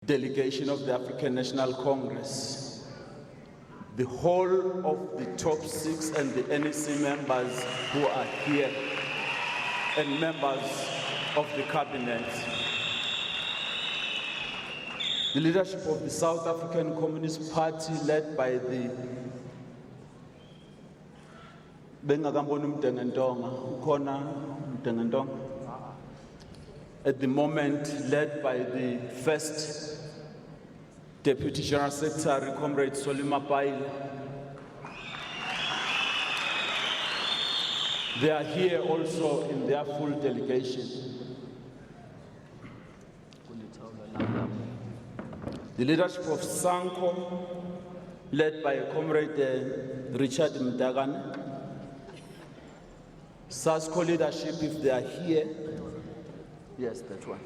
delegation of the African National Congress, the whole of the top 6 and the NEC members who are here, and members of the cabinet, the leadership of the South African Communist Party led by the at the moment led by the first Deputy General Secretary, Comrade Solima Paile. They are here also in their full delegation. The leadership of SANCO, led by Comrade Richard Mdagane. SASCO leadership, if they are here. Yes, that one.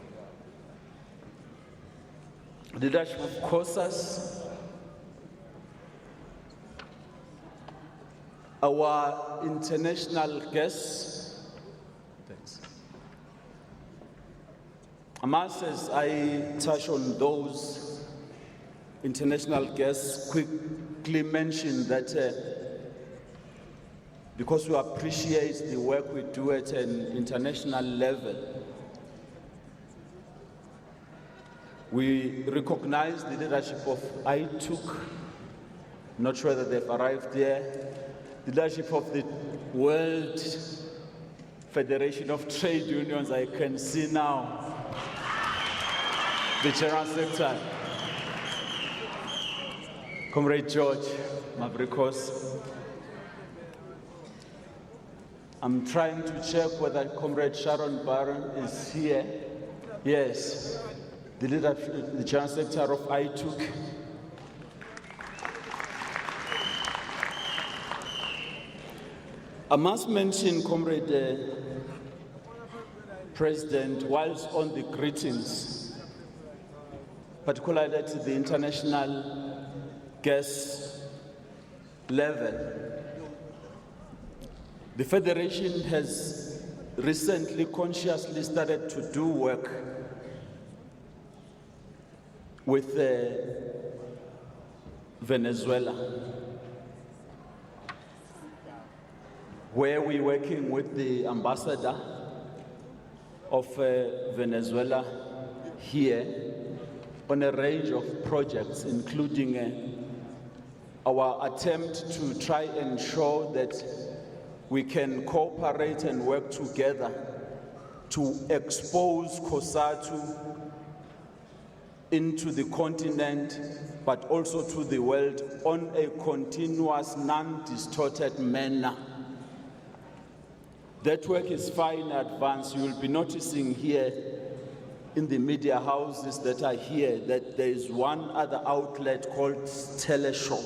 Leadership of Cosatu. Our international guests. Thanks. As I touch on those international guests, quickly mention that because we appreciate the work we do at an international level, we recognize the leadership of ITUC, not sure that they've arrived there, the leadership of the World Federation of Trade Unions, I can see now, the General Secretary, Comrade George Mavrikos. I'm trying to check whether Comrade Sharon Barron is here. Yes, the leader, the General Secretary of ITUC. I must mention, Comrade President, whilst on the greetings, particularly at the international guest level, the Federation has recently consciously started to do work with Venezuela, where we're working with the ambassador of Venezuela here on a range of projects, including our attempt to try and ensure that we can cooperate and work together to expose Cosatu into the continent, but also to the world on a continuous, non-distorted manner. That work is far in advance. You will be noticing here in the media houses that are here that there is one other outlet called Teleshow.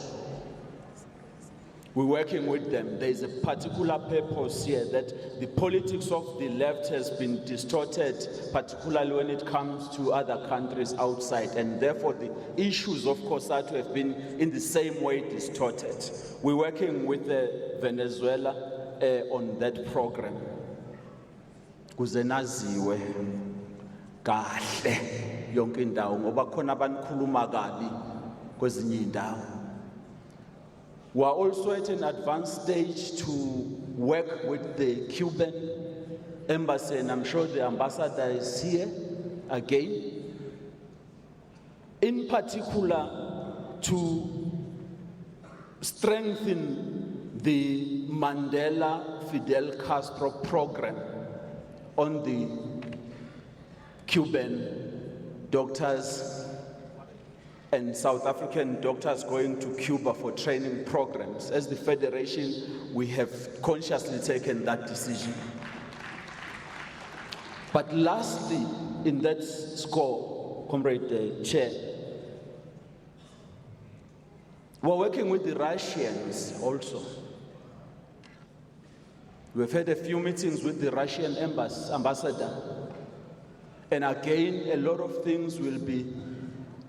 We're working with them. There is a particular purpose here that the politics of the left has been distorted, particularly when it comes to other countries outside, and therefore the issues of Cosatu have been in the same way distorted. We're working with Venezuela on that program. Kuze naziwe kahle yonke indawo ngoba khona abanikhuluma kabi kwezinye indawo. We are also at an advanced stage to work with the Cuban embassy, and I'm sure the ambassador is here again, in particular to strengthen the Mandela Fidel Castro program on the Cuban doctors and South African doctors going to Cuba for training programs. As the Federation, we have consciously taken that decision. But lastly, in that score, Comrade Chair, we're working with the Russians also. We've had a few meetings with the Russian ambassador. And again, a lot of things will be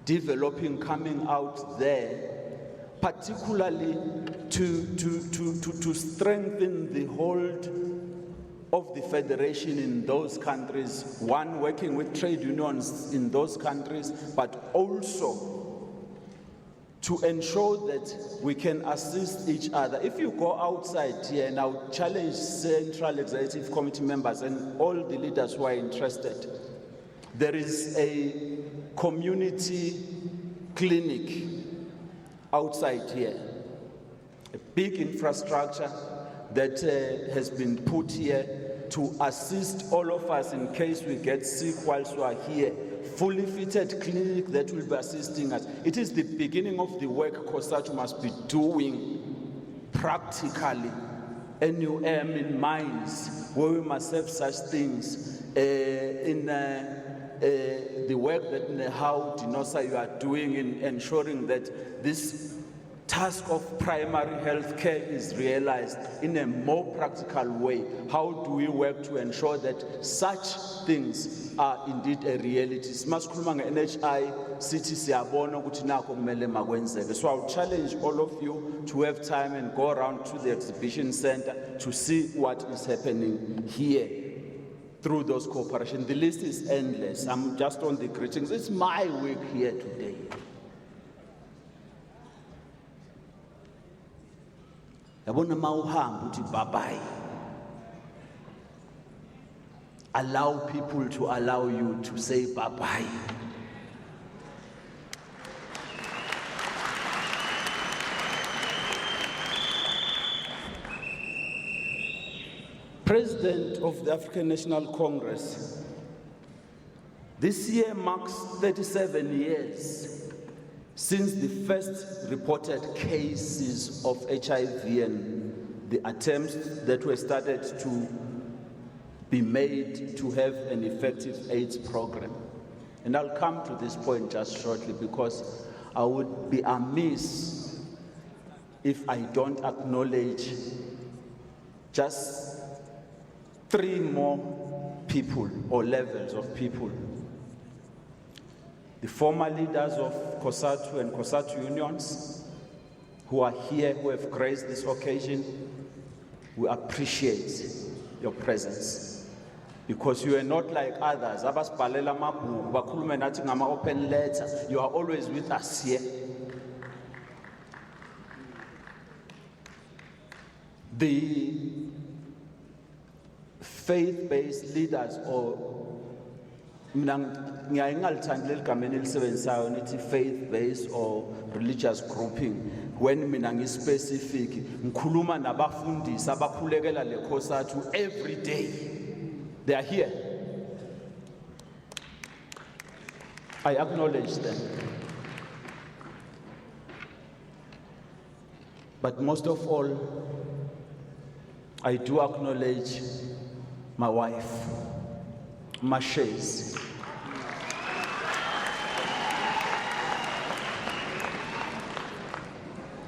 developing, coming out there, particularly to strengthen the hold of the federation in those countries, one working with trade unions in those countries, but also to ensure that we can assist each other. If you go outside here, and I'll challenge Central Executive Committee members and all the leaders who are interested, there is a community clinic outside here, a big infrastructure that has been put here to assist all of us in case we get sick whilst we are here. Fully fitted clinic that will be assisting us. It is the beginning of the work Cosatu must be doing practically. NUM in mines, where we must have such things. In the work that how Dinosa you are doing in ensuring that this task of primary health care is realized in a more practical way. How do we work to ensure that such things are indeed a reality? Simakhuluma nge-NHI sithi siyabona ukuthi nakho kumele makwenzeke. So I'll challenge all of you to have time and go around to the exhibition center to see what is happening here through those cooperation. The list is endless. I'm just on the greetings. It's my week here today. Yabona mawuhamba uthi bye-bye. Allow people to allow you to say bye-bye. President of the African National Congress, this year marks 37 years since the first reported cases of HIV and the attempts that were started to be made to have an effective AIDS program. And I'll come to this point just shortly because I would be amiss if I don't acknowledge just 3 more people or levels of people. The former leaders of Cosatu and Cosatu unions who are here, who have graced this occasion, we appreciate your presence. Because you are not like others. Abasibhalela amabhuku, bakhulume nathi ngama-open letter. You are always with us here. The faith-based leaders, or faith-based or religious grouping, when mina specific, ngikhuluma nabafundisi abakhulekela le Cosatu every day. They are here. I acknowledge them. But most of all, I do acknowledge my wife, Mashes.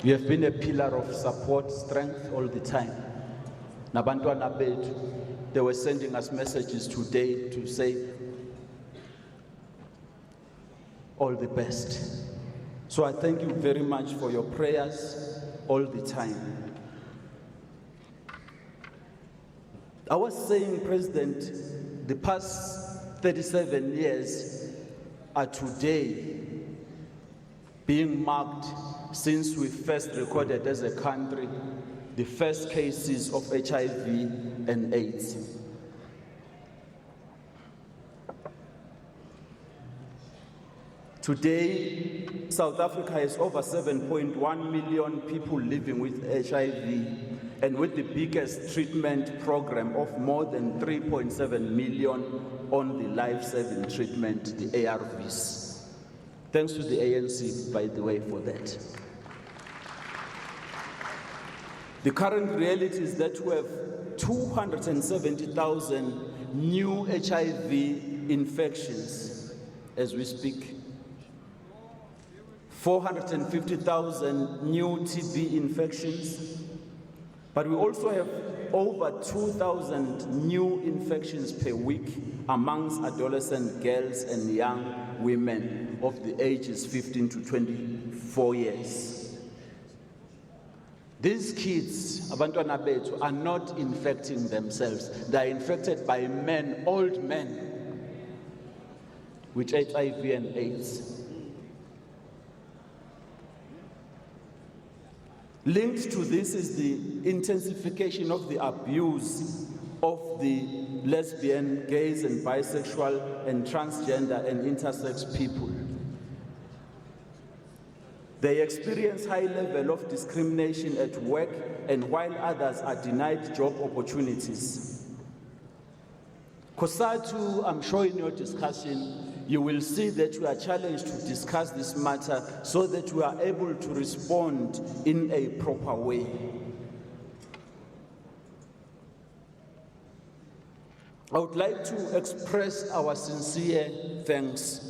You have been a pillar of support, strength all the time. Nabantwana bethu, they were sending us messages today to say all the best. So I thank you very much for your prayers all the time. I was saying, President, the past 37 years are today being marked since we first recorded as a country the first cases of HIV and AIDS. Today, South Africa has over 7.1 million people living with HIV and with the biggest treatment program of more than 3.7 million on the life-saving treatment, the ARVs. Thanks to the ANC, by the way, for that. The current reality is that we have 270,000 new HIV infections as we speak, 450,000 new TB infections, but we also have over 2,000 new infections per week amongst adolescent girls and young women of the ages 15 to 24 years. These kids, abantwana bethu, are not infecting themselves. They are infected by men, old men, with HIV and AIDS. Linked to this is the intensification of the abuse of the lesbian, gays, and bisexual, and transgender and intersex people. They experience high level of discrimination at work, and while others are denied job opportunities. Cosatu, I'm sure in your discussion, you will see that we are challenged to discuss this matter so that we are able to respond in a proper way. I would like to express our sincere thanks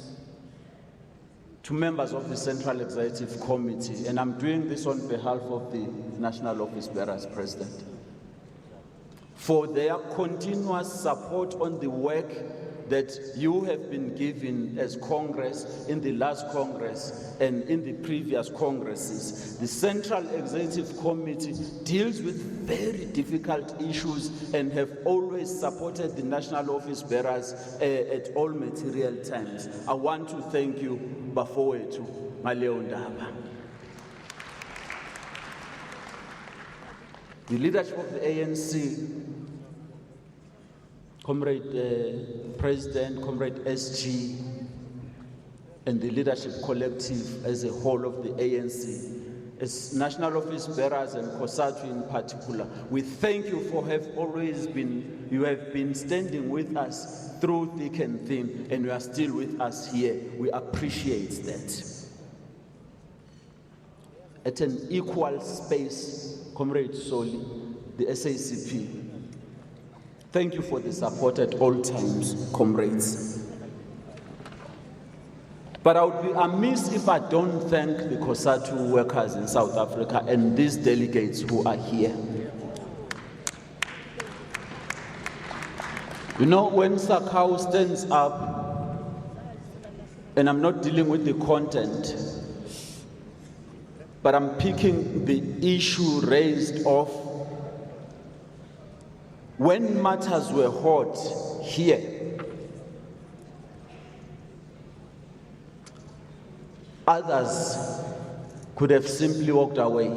to members of the Central Executive Committee, and I'm doing this on behalf of the National Office Bearers President, for their continuous support on the work that you have been given as Congress in the last Congress and in the previous Congresses. The Central Executive Committee deals with very difficult issues and have always supported the National Office Bearers at all material times. I want to thank you, Bafowethu Maleondaba. The leadership of the ANC, Comrade President, Comrade SG, and the leadership collective as a whole of the ANC, as National Office Bearers and Cosatu in particular, we thank you for you have been standing with us through thick and thin, and you are still with us here. We appreciate that. At an equal space, Comrade Soli, the SACP, thank you for the support at all times, comrades. But I would be amiss if I don't thank the Cosatu workers in South Africa and these delegates who are here. You know, when Sakau stands up, and I'm not dealing with the content, but I'm picking the issue raised of when matters were hot here, others could have simply walked away.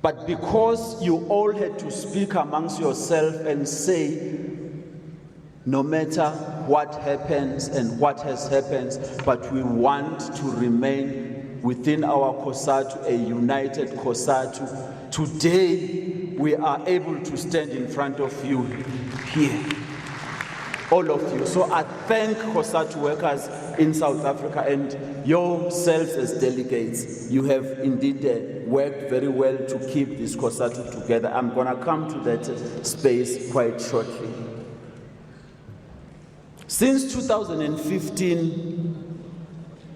But because you all had to speak amongst yourself and say, no matter what happens and what has happened, but we want to remain within our Cosatu, a united Cosatu. Today, we are able to stand in front of you here, all of you. So I thank Cosatu workers in South Africa and yourselves as delegates. You have indeed worked very well to keep this Cosatu together. I'm going to come to that space quite shortly. Since 2015,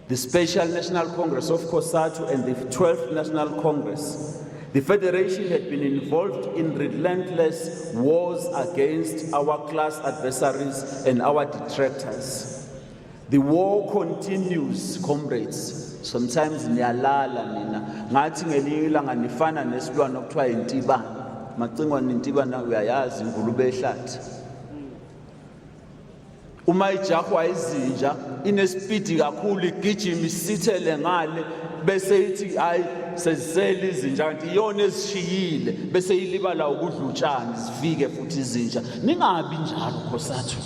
the Special National Congress of Cosatu and the 12th National Congress, the Federation had been involved in relentless wars against our class adversaries and our detractors. The war continues, comrades. Sometimes niyalala mina. Ngathi ngelinye ilanga nifana nesilwana okuthiwa intibana. Macingwa intibana uyayazi ingulube ehlathi. Uma ijahwa izinja inespeed kakhulu igijima isithele ngale bese ithi hayi sezisela izinja kanti iyona ezishiyile bese ilibala ukudla utshani zifike futhi izinja. Ningabi njalo Cosatu.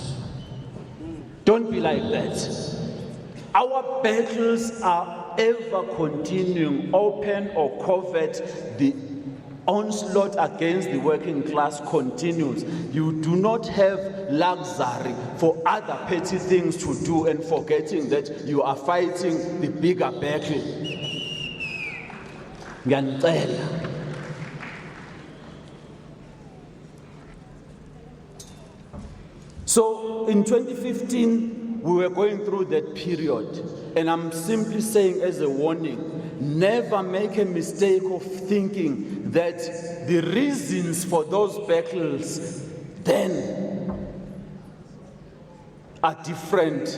Don't be like that. Our battles are ever continuing, open or covert. The onslaught against the working class continues. You do not have luxury for other petty things to do and forgetting that you are fighting the bigger battle. Ngiyanicela. So in 2015, we were going through that period, and I'm simply saying as a warning, never make a mistake of thinking that the reasons for those battles then are different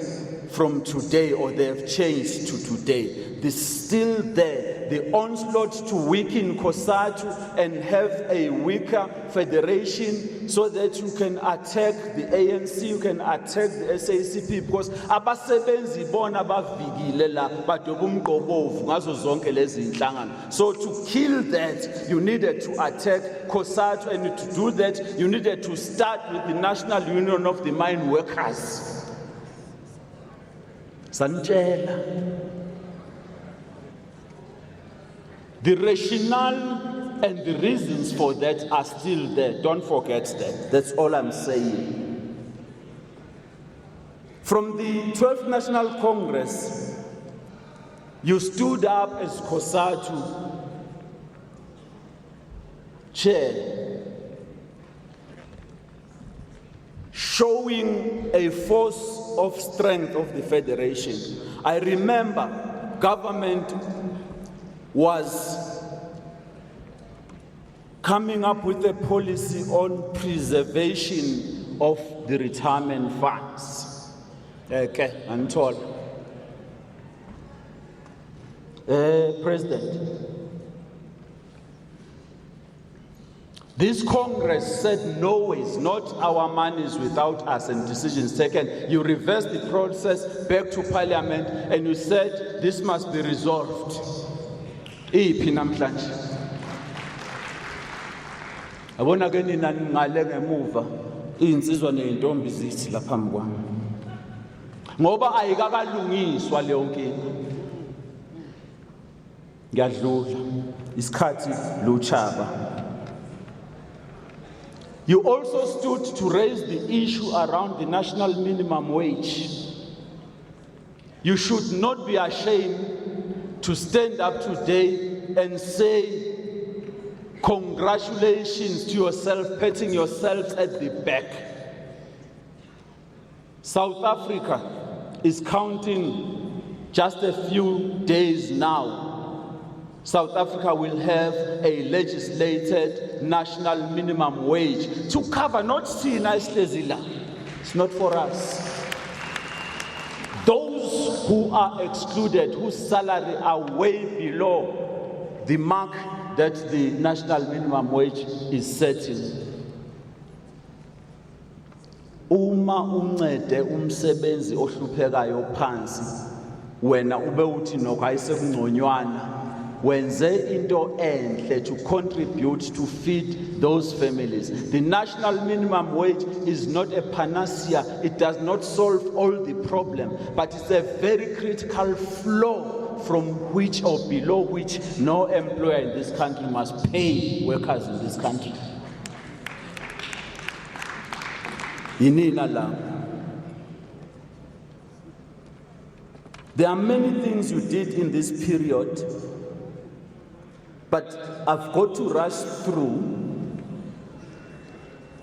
from today or they have changed to today. They're still there. the onslaught to weaken Cosatu and have a weaker federation so that you can attack the ANC, you can attack the SACP, because abasebenzi bona bavikile la badobumqobovu ngazo zonke lezi inhlangano. So to kill that, you needed to attack Cosatu, and to do that, you needed to start with the National Union of the Mine Workers. Sanjela. The rationale and the reasons for that are still there. Don't forget that. That's all I'm saying. From the 12th National Congress, you stood up as Cosatu chair, showing a force of strength of the federation. I remember government was coming up with a policy on preservation of the retirement funds. Okay, I'm told. President, this Congress said no ways, not our money is without us and decisions taken. You reversed the process back to Parliament and you said this must be resolved. Iphi namhlanje. Abona ke nina ngale ngemuva insizwa nentombi zithi lapha phambi kwami. Ngoba ayikakalungiswa leyo nkinga. Ngiyadlula isikhathi luchaba. You also stood to raise the issue around the national minimum wage. You should not be ashamed to stand up today and say congratulations to yourself, patting yourselves at the back. South Africa is counting just a few days now. South Africa will have a legislated national minimum wage to cover, not Sina Slezila. It's not for us. Those who are excluded, whose salary are way below the mark that the national minimum wage is setting. Uma uncede umsebenzi ohluphekayo phansi, wena ube uthi nokayisekungconywana, wenze into enhle to contribute to feed those families. The national minimum wage is not a panacea. It does not solve all the problem, but it's a very critical floor from which or below which no employer in this country must pay workers in this country. There are many things you did in this period, but I've got to rush through.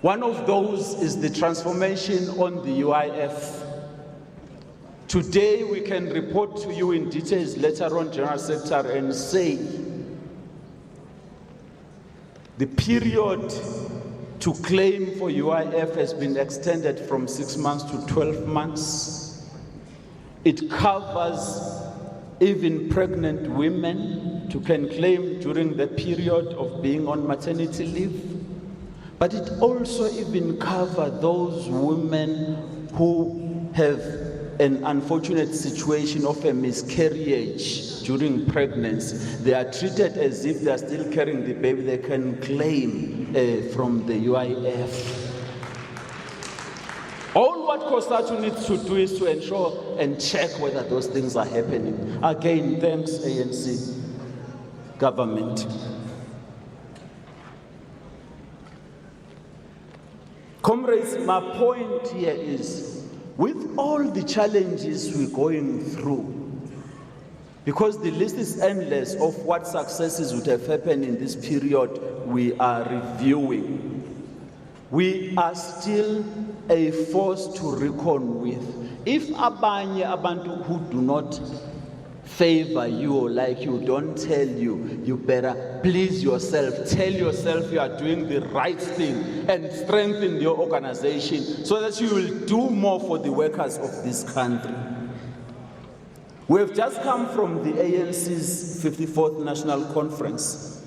One of those is the transformation on the UIF. Today we can report to you in details later on, General Secretary, and say the period to claim for UIF has been extended from 6 months to 12 months. It covers even pregnant women who can claim during the period of being on maternity leave. But it also even covers those women who have an unfortunate situation of a miscarriage during pregnancy. They are treated as if they are still carrying the baby. They can claim from the UIF. All what Cosatu needs to do is to ensure and check whether those things are happening. Again, thanks ANC government. Comrades, my point here is, with all the challenges we're going through, because the list is endless of what successes would have happened in this period we are reviewing, we are still a force to reckon with. If abanye abantu who do not favor you or like you don't tell you, you better please yourself, tell yourself you are doing the right thing and strengthen your organization so that you will do more for the workers of this country. We have just come from the ANC's 54th National Conference,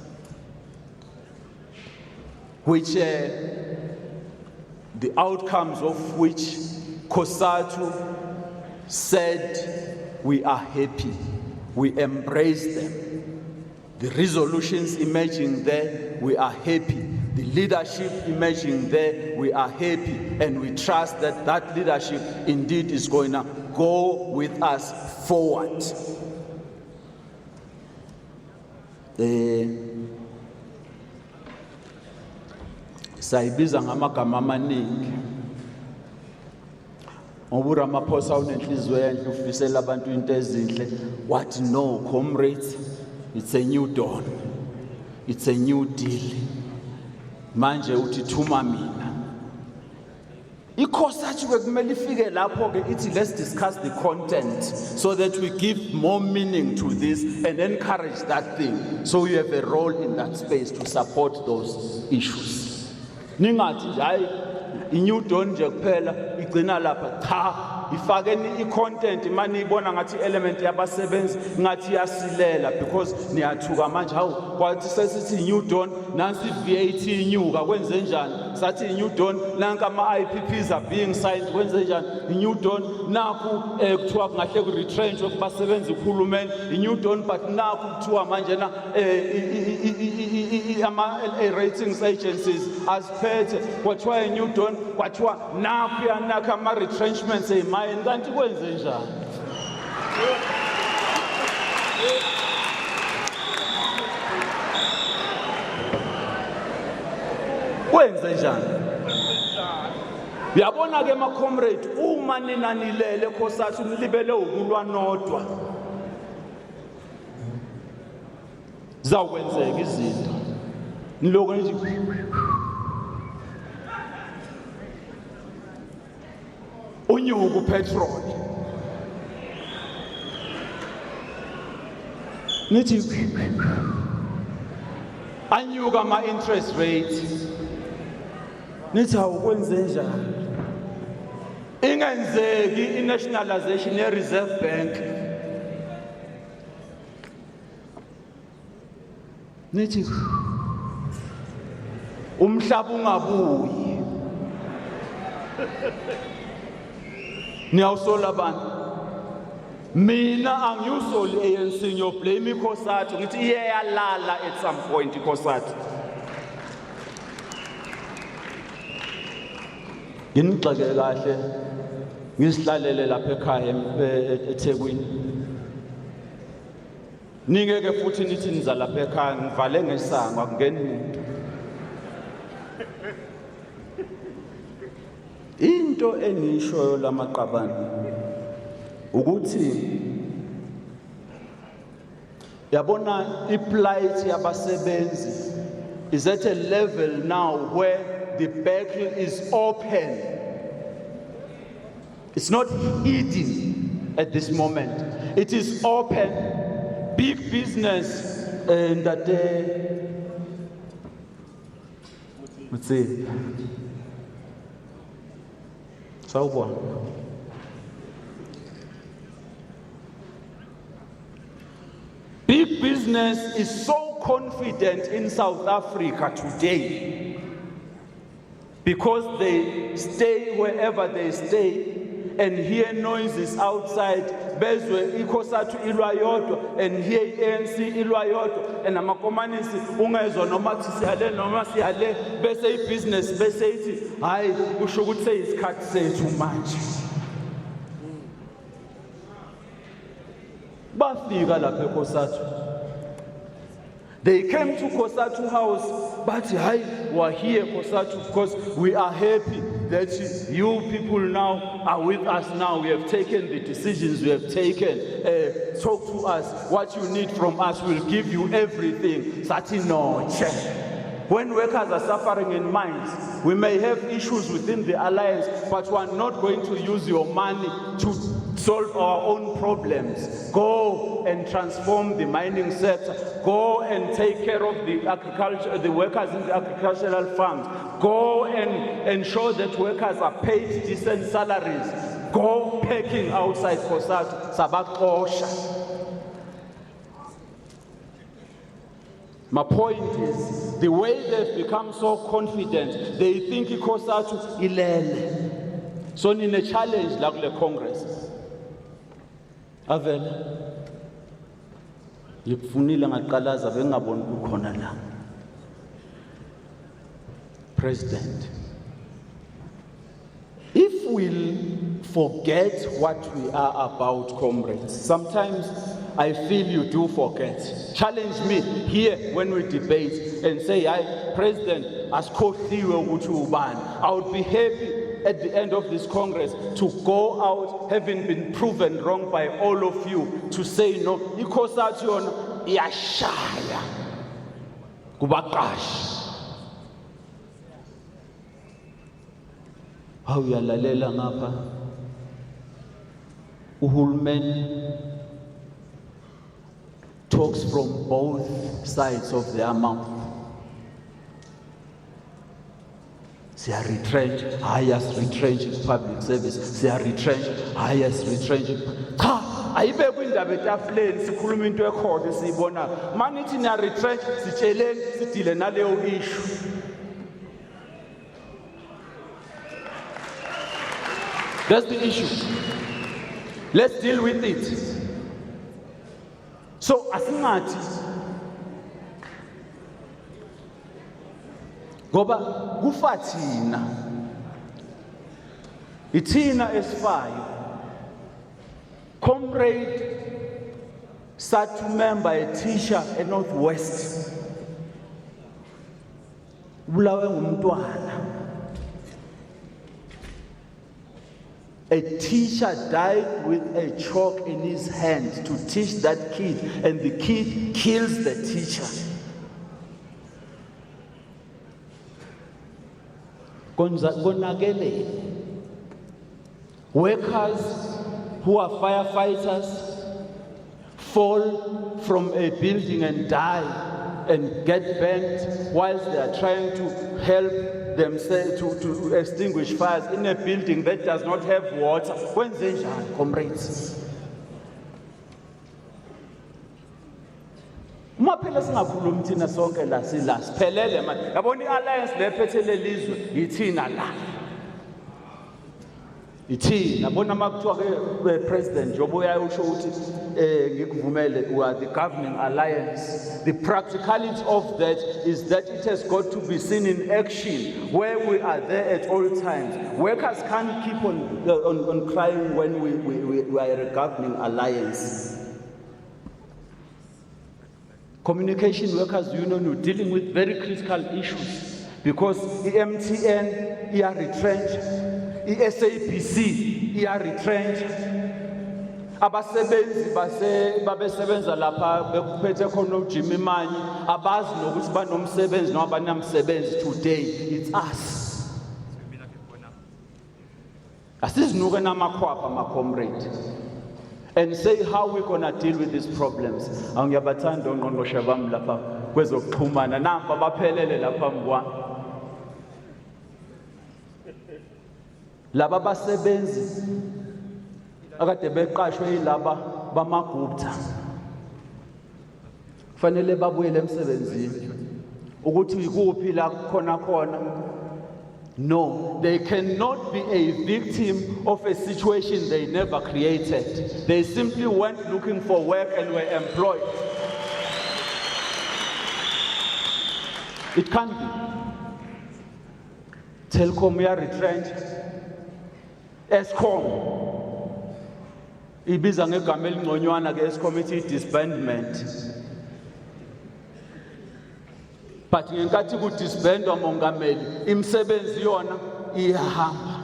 which the outcomes of which Cosatu said we are happy, we embrace them. The resolutions emerging there, we are happy. The leadership emerging there, we are happy, and we trust that that leadership indeed is going to go with us forward. Sayibiza ngamagama amaningi. Ngoba Ramaphosa unenhliziyo enhle ufisela abantu into ezinhle. What no, comrades, it's a new dawn. It's a new deal. Manje uthi thuma mina. Cosatu bekumele ifike lapho ke ithi let's discuss the content so that we give more meaning to this and encourage that thing. So you have a role in that space to support those issues. Ningathi nje hayi inew dawn nje kuphela igcina lapha cha ifakeni i-content manje ibona ngathi element yabasebenzi ngathi yasilela because niyathuka manje hawu kwathi sesithi new dawn nansi VAT inyuka kwenze njani sathi new dawn nanka ama-IPPs are being signed kwenze njani new dawn naku kuthiwa kungahle ku-retrench okubasebenzi uhulumeni new dawn but naku kuthiwa manje na ama-ratings agencies aziphethe kwathiwa new dawn kwathiwa naku yanaka ama-retrenchments ey'mayini kanti kwenze njani kwenze njani yabona ke ma-comrade uma ninanilele Cosatu nilibele ukulwa nodwa zawukwenzeka izinto niloko nje unyuka upetrol nithi anyuka ama-interest rates nithi awukwenze njani ingenzeki i-nationalization ye-reserve bank nithi umhlaba ungabuyi niyawusola abantu mina angiwusoli ANC ngiyoblame iCosatu ngithi iyayalala at some point iCosatu nginigxeke kahle ngisihlalele lapha ekhaya eThekwini ningeke futhi nithi niza lapha ekhaya ngivale ngesango akungeni umuntu into enishoyo lamaqabane ukuthi yabona iplight yabasebenzi is at a level now where the battle is open. It's not hidden at this moment. It is open. Big business and that let's see. So big business is so confident in South Africa today because they stay wherever they stay and hear noises outside bezwe iCosatu ilwa yodwa and hear ANC ilwa yodwa and amakomanisi ungezwa noma siyale noma siyale bese ibusiness bese ithi hayi kusho ukuthi seyisikhathi sethu manje bafika lapha eCosatu. They came to Cosatu House, but we're here, Cosatu, because we are happy that you people now are with us now. We have taken the decisions we have taken. Talk to us. What you need from us, we'll give you everything. When workers are suffering in mines, we may have issues within the alliance, but we are not going to use your money to solve our own problems. Go and transform the mining sector. Go and take care of the workers in the agricultural farms. Go and ensure that workers are paid decent salaries. go packing outside Cosatu, sabaxosha. My point is, the way they've become so confident, they think Cosatu ilele. So in a challenge like the Congress. Avela. Yifunile ngaqalaza bengaboni kukhona la. President. If we forget what we are about, comrades, sometimes I feel you do forget. Challenge me here when we debate and say, President, as I would be happy at the end of this Congress to go out having been proven wrong by all of you to say no. Cosatu yashaya kubaqashi. How yalalela ngapha uhulumeni talks from both sides of their mouth. They are retrenched, highest retrenched public service. They are retrenched, highest retrenched. Cha, ayibe kwindaba etafuleni sikhuluma into ekhona siyibona. Manithi na retrench sitsheleni sidile naleyo issue. That's the issue. Let's deal with it. So, asingathi ngoba kufathina ithina esifayo comrade Satu member a teacher at Northwest bulawe ngumntwana. A teacher died with a chalk in his hand to teach that kid, and the kid kills the teacher. Workers who are firefighters fall from a building and die and get burnt whilst they are trying to help themselves to extinguish fires in a building that does not have water. When's it, comrades? Maphela singakhuluma thina sonke la siphelele manje. Yabona i-alliance lephethele lizwe yithina la. Ithina bona makuthiwa ke president jobo uyayisho ukuthi ngikuvumele we are the governing alliance. The practicality of that is that it has got to be seen in action where we are there at all times. Workers can't keep on crying when we are a governing alliance. Communication Workers Union, we're dealing with very critical issues because the MTN are retrenched, the SABC are retrenched. Abasebenzi babesebenza lapha bekuphethe khona uJimmy Manyi abazi nokuthi banomsebenzi noma banamsebenzi today. It's us. Asizinuke namakhwapha ma comrade. And say how we're going to deal with these problems. Angiyabathanda ongqongqoshe bami lapha kwezokuxhumana namba baphelele lapha mkwami. Laba basebenzi akade beqashwe yilaba bamagupta kufanele babuyele emsebenzini ukuthi ikuphi la khona. No, they cannot be a victim of a situation they never created. They simply went looking for work and were employed. It can't be. Telkom are retrenched. Eskom ibiza ngegama elingconywana ke committee disbandment. But ngenkathi ku disbandwa mongameli imsebenzi yona iyahamba.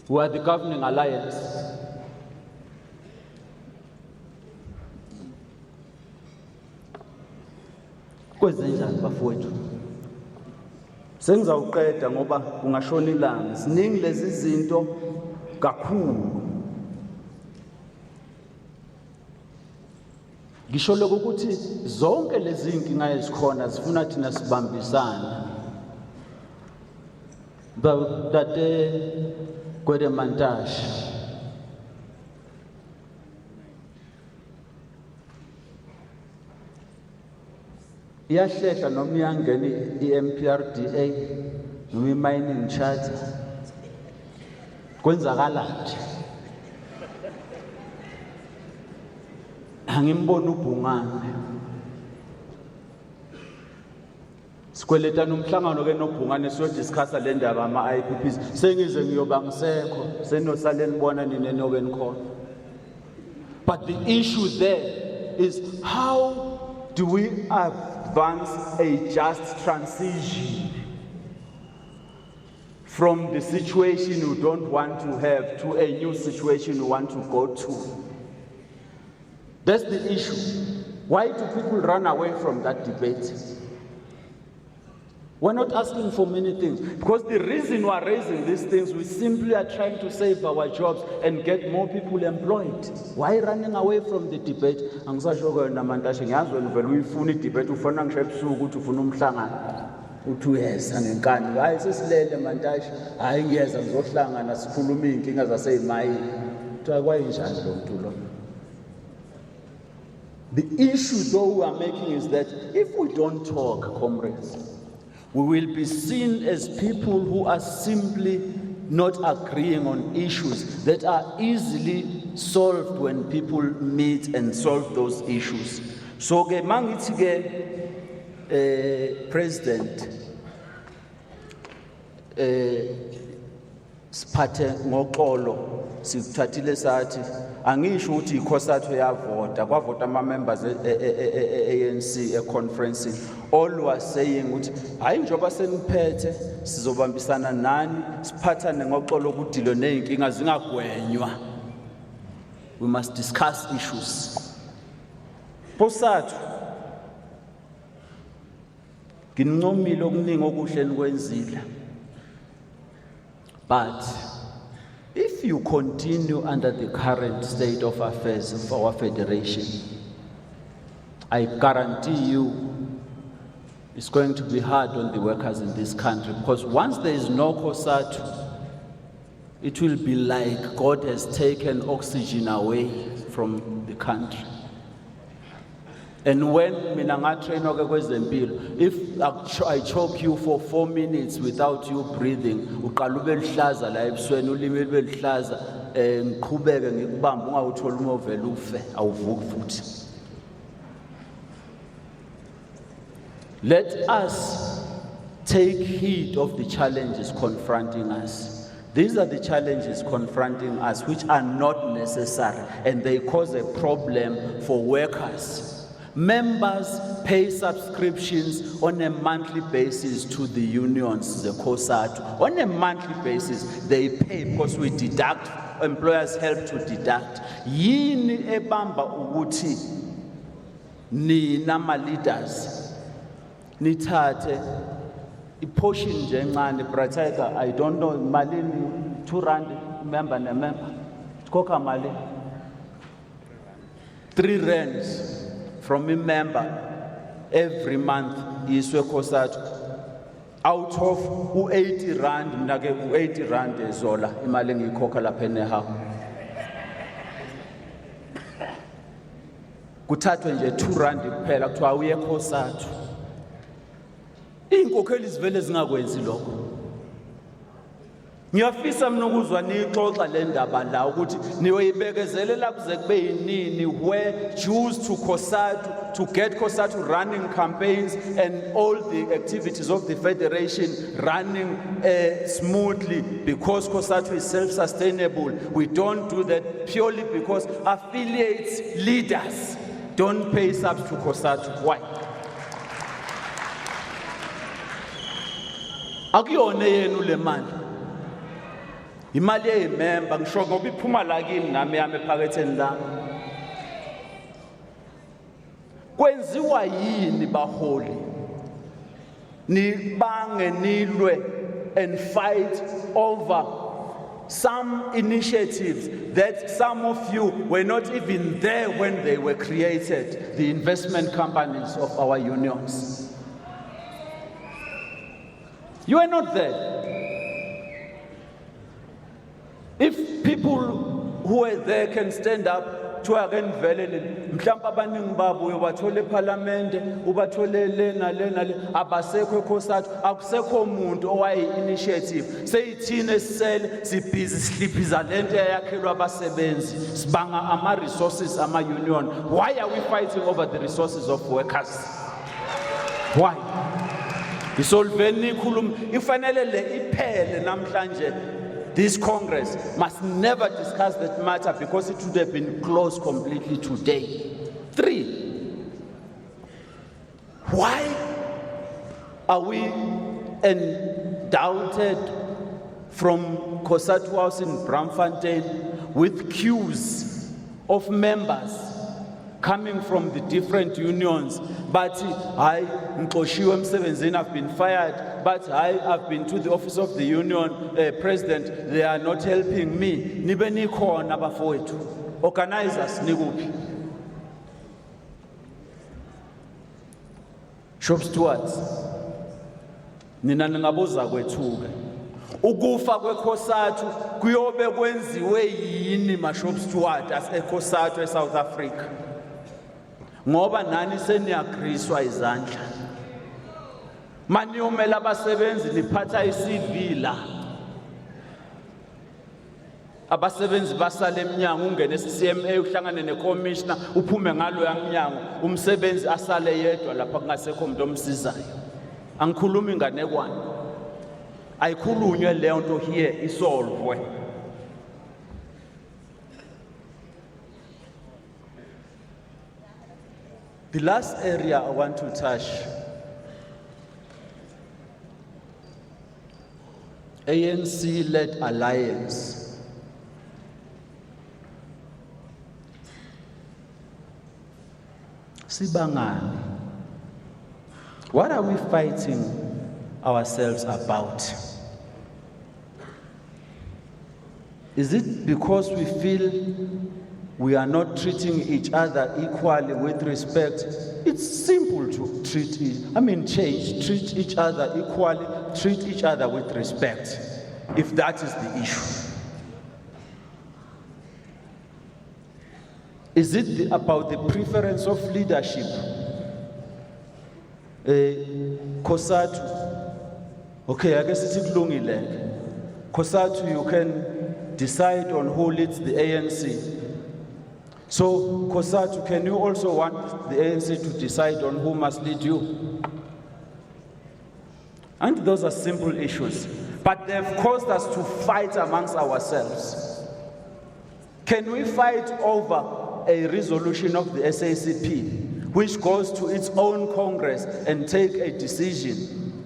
We are the governing alliance. Kwezenjani bafowethu? Sengizawuqeda ngoba kungashona ilanga. Siningi lezi zinto kakhulu. Ngisho lokho ukuthi zonke lezi inkinga ezikhona zifuna thina sibambisana. Tate Kwede Mantash. Iyahlela noma iyangena i-MPRDA noma i-mining charter kwenzakala nje. Angimbona uBhungane. Sikweleta nomhlangano ke noBhungane siyodiscussa le ndaba ama-IPPs. Sengize ngiyoba ngisekho senosale nibona nini enobe nikhona. But the issue there is, how do we advance a just transition from the situation you don't want to have to a new situation you want to go to? That's the issue. Why do people run away from that debate? We're not asking for many things, because the reason we're raising these things, we simply are trying to save our jobs and get more people employed. Why running away from the debate? Angisasho wena Mantashe, ngiyazi wena vele uyifuna idebate, ufuna ngisho ebusuku ukuthi ufuna umhlangano. Uthi uyeza ngenkani. Hayi sesilele Mantashe. Hayi ngiyeza ngizohlangana sikhuluma inkinga zaseyimayini. Kuthiwa kwayinjani lo muntu lo? The issue though we are making is that if we don't talk, comrades, we will be seen as people who are simply not agreeing on issues that are easily solved when people meet and solve those issues. So ke mangithi ke President siphathe ngoxolo sikuthathile sathi angisho ukuthi iCosatu yavota kwavota ama members ANC conference. All was saying ukuthi hayi njoba seniphethe sizobambisana nani siphathane ngoxolo ukudilo nezinkinga zingagwenywa. We must discuss issues. Cosatu ngincomile okuningi okuhle nikwenzile, but if you continue under the current state of affairs of our federation, I guarantee you it's going to be hard on the workers in this country, because once there is no Cosatu, it will be like God has taken oxygen away from the country. And when if I choke you for 4 minutes without you breathing, let us take heed of the challenges confronting us. These are the challenges confronting us which are not necessary, and they cause a problem for workers. Members pay subscriptions on a monthly basis to the unions, the Cosatu. On a monthly basis, they pay because we deduct, employers help to deduct. Yini ebamba uguti ni nama leaders. Nithathe iportion nje encane President, I don't know malini 2 rand member ne member koka mali 3 rands from a member every month iswe Cosatu. Out of 80 rand mina ke 80 rand ezola imali engiyikhokha lapha enehawu kuthathwe nje 2 rand kuphela kuthiwa uye Cosatu. Inkokheli zivele zingakwenzi lokho. Ngiyafisa mina ukuzwa nixoxa le ndaba la ukuthi niyoyibekezelela kuze kube yinini where Jews to Cosatu to get Cosatu running campaigns and all the activities of the federation running smoothly, because Cosatu is self-sustainable. We don't do that purely because affiliates leaders don't pay subs to Cosatu. Why? Akuyona yenu le mali. Imali yemember ngisho ngoba iphuma la kimi nami yami ephaketheni la. Kwenziwa yini baholi? Nibange nilwe and fight over some initiatives that some of you were not even there when they were created, the investment companies of our unions. You are not there. people who are there can stand up to again vele mhlawumbe abaningi babo uyobathole eParliament ubathole lena abasekho eCosatu akusekho umuntu owaye initiative seyithina esisele sibhizi sihliphiza lento eyakhelwa abasebenzi sibanga ama resources ama union. Why are we fighting over the resources of workers? Why? Isolveni khulum ifanele le iphele namhlanje. This Congress must never discuss that matter because it would have been closed completely today. 3, why are we endowed from Cosatu House in Braamfontein with queues of members coming from the different unions? But I've been fired, but I've been to the office of the union, president, they are not helping me. Organizers, nigupi. Shop stewards, nina ngaboza kwethuke. Ukufa kweCosatu kuyobe kwenziwe yini ma shop steward as eCosatu eSouth Africa? Ngoba nani seniyagriswa izandla. Maniyomela abasebenzi niphatha isivila. Abasebenzi basale eminyango ungene eCCMA uhlangane necommissioner uphume ngalo yamnyango umsebenzi asale yedwa lapha kungasekho umuntu omsizayo. Angikhuluma inganekwane. Ayikhulunywe leyo nto here isolve. The last area I want to touch, ANC-led alliance. Sibangani, what are we fighting ourselves about? Is it because we feel we are not treating each other equally with respect? It's simple to treat treat each other equally, treat each other with respect, if that is the issue. Is it about the preference of leadership? Cosatu, okay, I guess it's kulungile. Cosatu, you can decide on who leads the ANC. So, Cosatu, can you also want the ANC to decide on who must lead you? And those are simple issues, but they've caused us to fight amongst ourselves. Can we fight over a resolution of the SACP, which goes to its own Congress and take a decision?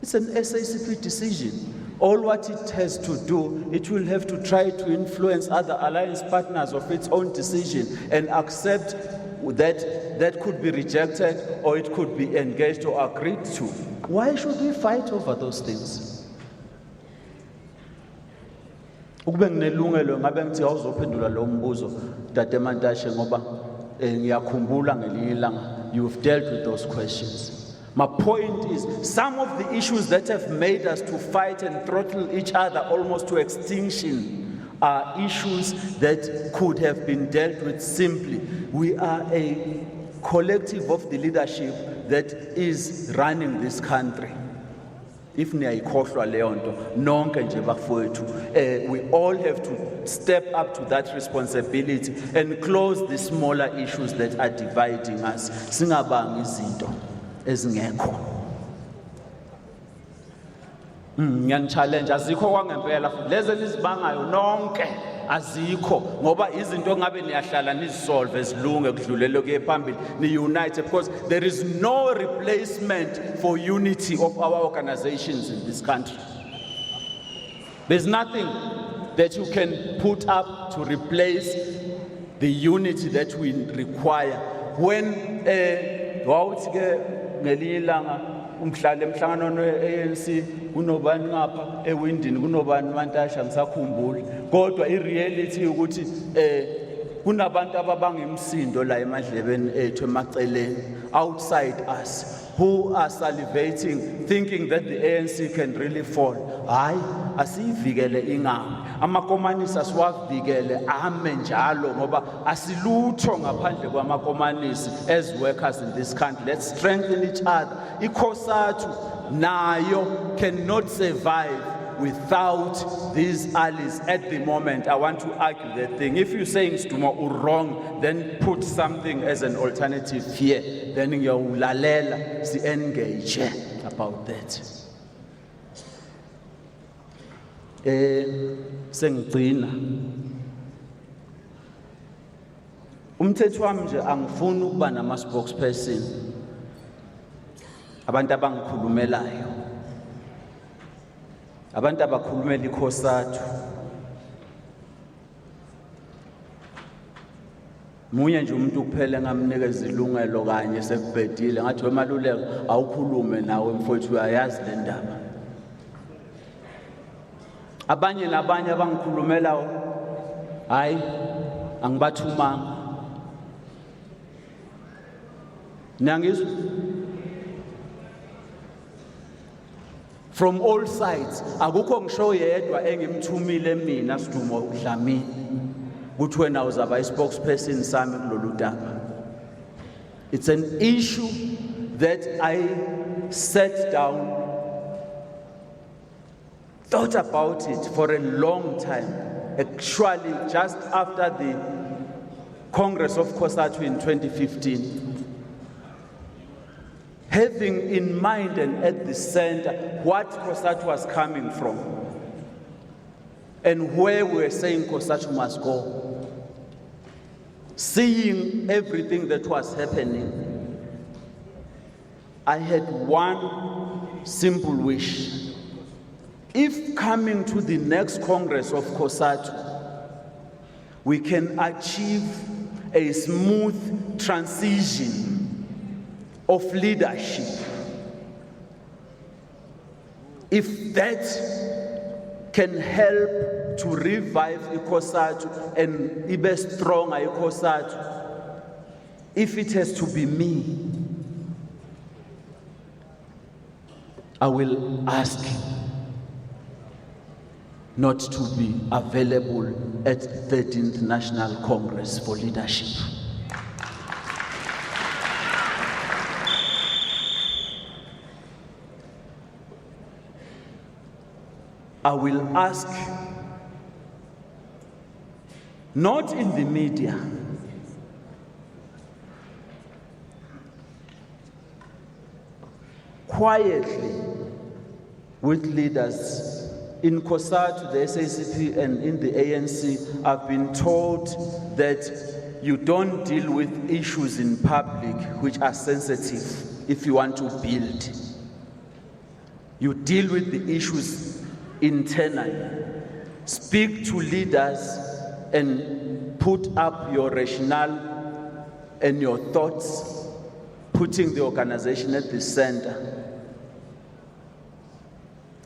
It's an SACP decision. All what it has to do, it will have to try to influence other alliance partners of its own decision and accept that could be rejected or it could be engaged or agreed to. Why should we fight over those things? Ukube nginelungelo ngabe ngithi awuzophendula lo mbuzo Dade Mantashe ngoba ngiyakhumbula ngelinye ilanga you've dealt with those questions. My point is, some of the issues that have made us to fight and throttle each other almost to extinction are issues that could have been dealt with simply. We are a collective of the leadership that is running this country. If niyayikhohlwa leyo nto nonke nje bafowethu, we all have to step up to that responsibility and close the smaller issues that are dividing us. Singabangi izinto ezingekho. Ngiyanchallenge azikho kwangempela futhi lezi nizibangayo nonke azikho ngoba izinto ngabe niyahlala nizisolve ezilunge kudlulele kuye phambili ni unite because there is no replacement for unity of our organizations in this country. There's nothing that you can put up to replace the unity that we require. When wawuthi ke ngelinye ilanga umhlala emhlanganweni weANC kunobani ngapha ewindini kunobani Mantashe ngisakhumbula kodwa ireality ukuthi kunabantu ababangimsindo la emadlebeni ethu emaceleni outside us who are salivating thinking that the ANC can really fall. Hayi asiyivikele ingami amakomanisi asiwavikele ame njalo ngoba asilutho ngaphandle kwamakomanisi as workers in this country. Let's strengthen each other. Cosatu nayo cannot survive without these allies at the moment. I want to argue that thing. If you're saying Sdumo wrong, then put something as an alternative here. Then you lalela si engage about that. Sengigcina. Umthetho wami nje angifuni ukuba nama spokesperson. Abantu abangikhulumelayo. Abantu abakhulumela iCosatu. Munye nje umuntu kuphela ngamnikeza ilungelo kanye sekubhedile ngathi wemaluleko awukhulume nawe mfowethu uyayazi le ndaba. Abanye nabanye abangikhulumela hayi angibathumanga. Nangizwa from all sides, akukho ngisho yedwa engimthumile mina Sdumo Dlamini ukuthi wena uzaba i-spokesperson sami kulolu daba. It's an issue that I sat down, thought about it for a long time. Actually, just after the Congress of Cosatu in 2015. Having in mind and at the center what Cosatu was coming from and where we were saying Cosatu must go. Seeing everything that was happening, I had one simple wish. If coming to the next Congress of Cosatu, we can achieve a smooth transition of leadership. If that can help to revive Cosatu and be stronger Cosatu, if it has to be me, I will ask not to be available at 13th National Congress for leadership. I will ask, not in the media, quietly with leaders in Cosatu, the SABC, and in the ANC. I've been told that you don't deal with issues in public which are sensitive if you want to build. You deal with the issues internally. Speak to leaders and put up your rationale and your thoughts, putting the organization at the center.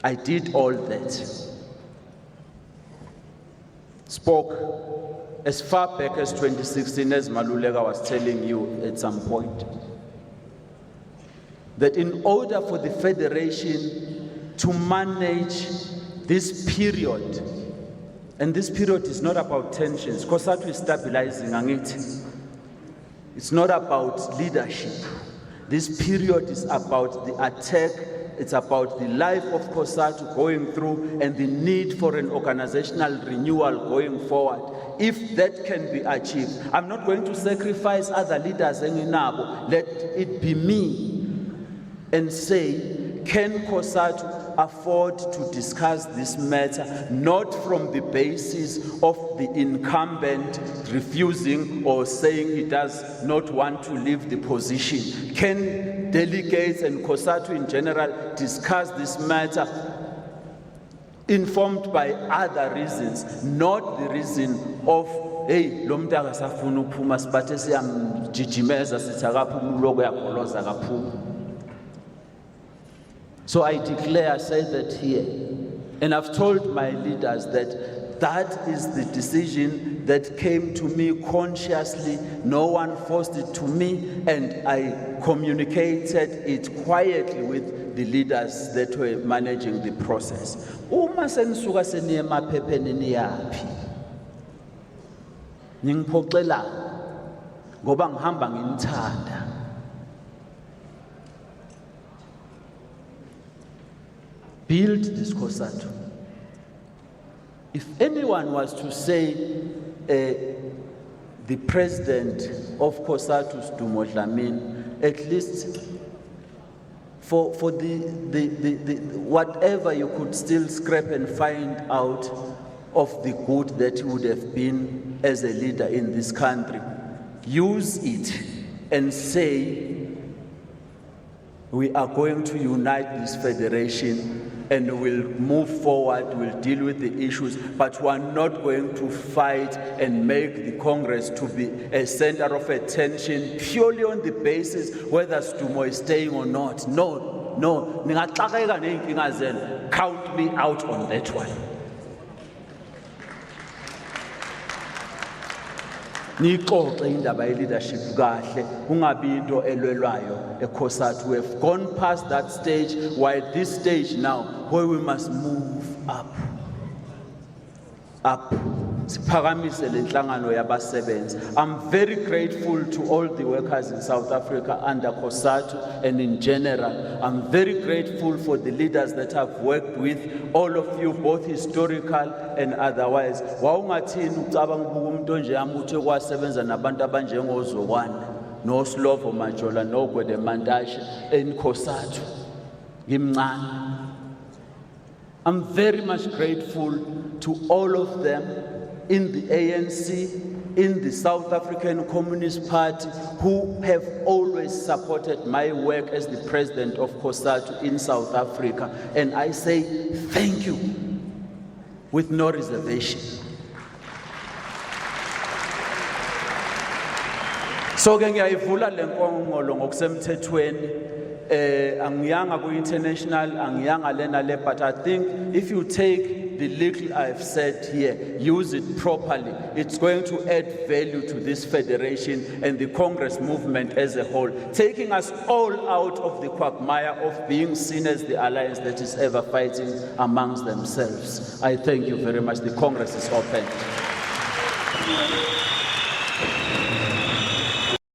I did all that. Spoke as far back as 2016, as Maluleka was telling you at some point, that in order for the federation to manage this period, and this period is not about tensions. Cosatu is stabilizing, it's not about leadership. This period is about the attack, it's about the life of Cosatu going through and the need for an organizational renewal going forward. If that can be achieved, I'm not going to sacrifice other leaders, let it be me and say, can Cosatu afford to discuss this matter, not from the basis of the incumbent refusing or saying he does not want to leave the position? Can delegates and Cosatu in general discuss this matter informed by other reasons, not the reason of, hey, lo muntu akasafuna ukuphuma sibathe siyamjijimeza sithi akaphuma uloku yakoloza akaphuma. So I declare, I say that here, and I've told my leaders that that is the decision that came to me consciously. No one forced it to me, and I communicated it quietly with the leaders that were managing the process. Uma senisuka seniye emaphepheni niyaphi? Ngingiphoxela ngoba ngihamba nginithanda. Build this Cosatu. If anyone was to say the president of Cosatu, Sdumo Dlamini, at least for the whatever you could still scrap and find out of the good that he would have been as a leader in this country, use it and say, we are going to unite this federation and we'll move forward, we'll deal with the issues, but we're not going to fight and make the Congress to be a center of attention purely on the basis whether Sdumo is staying or not. No. Count me out on that one. Nixoxe indaba ye-leadership kahle, kungabi into elwelwayo eCosatu. We have gone past that stage. We're at this stage now where we must move up. Siphakamise le nhlangano yabasebenzi. I'm very grateful to all the workers in South Africa under Cosatu, and in general, I'm very grateful for the leaders that I've worked with, all of you, both historical and otherwise. Wawungathini ucabanga ukuba umuntu onje yami uthe kwasebenza nabantu abanjengozokwane, no Slovo Majola, no Gwede Mantashe in Cosatu. Ngimncane. I'm very much grateful to all of them in the ANC, in the South African Communist Party, who have always supported my work as the president of Cosatu in South Africa. And I say thank you with no reservation. So ngiyayivula le nkongolo ngokusemthethweni. Angiyanga ku-international, angiyanga lena le, but I think if you take the little I've said here, use it properly, it's going to add value to this federation and the Congress movement as a whole, taking us all out of the quagmire of being seen as the alliance that is ever fighting amongst themselves. I thank you very much. The Congress is open.